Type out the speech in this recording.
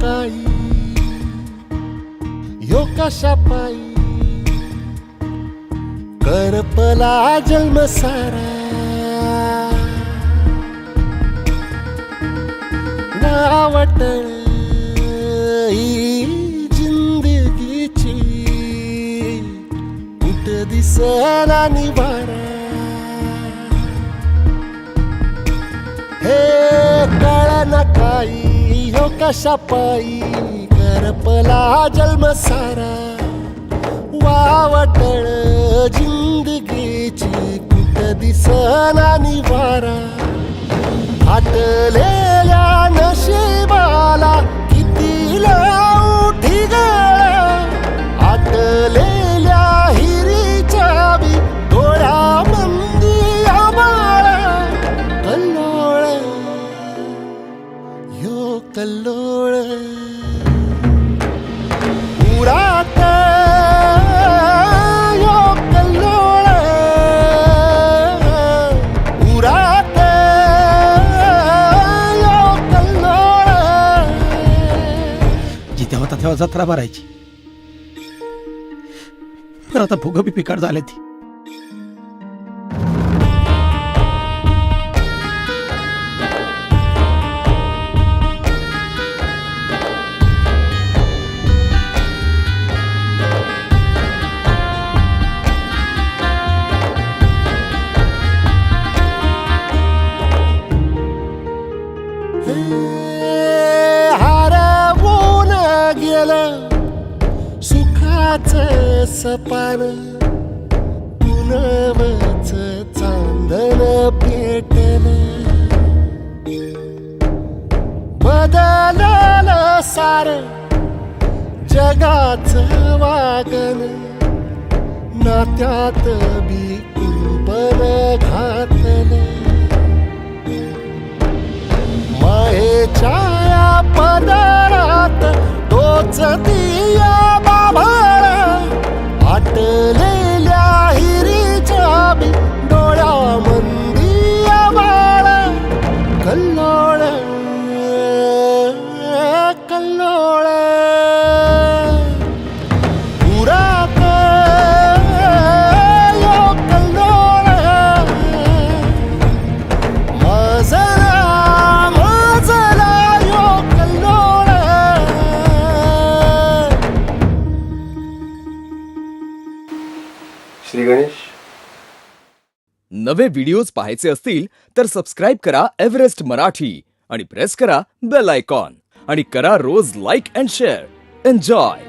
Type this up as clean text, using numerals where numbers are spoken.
काही यो कशा पायी करपला जन्म सारा वावटळ ही जिंदगीची कुठ दिसला निवारा हे कळना काही ह्यो कशा पायी करपला जन्म सारा वावटळ जिंदगीची कुठ दिसना निवारा फाटलेल्या नशिबाला किती लावठी गळा आटलेल्या हिरीच्या बी डोळ्यामंदी आभाळा कल्लोळ ह्यो कल्लोळ उरात ह्यो कल्लोळ उरात ह्यो कल्लोळ जिथे होता तेव्हा जत्रा भरायची, पण आता फुगं बी पिकाड झाले ती. हरवून गेलं सुखाचं सपान पुनवच चांदण पेटलं बदललं सार जगाचं वागण नात्यात बी कुंपण घातलं मायेच्या या पदरात तोच दिया बाभाळा आटलेल्या हिरीच्या बी डोळ्यामंदी आभाळा कल्लोळ कल्लोळ उरात यो कल्लोळ मजला यो कल्लोळ. श्री गणेश. नवे व्हिडिओज पाहायचे असतील तर सबस्क्राईब करा एव्हरेस्ट मराठी आणि प्रेस करा बेल आयकॉन आणि करा रोज लाईक अँड शेअर. एन्जॉय.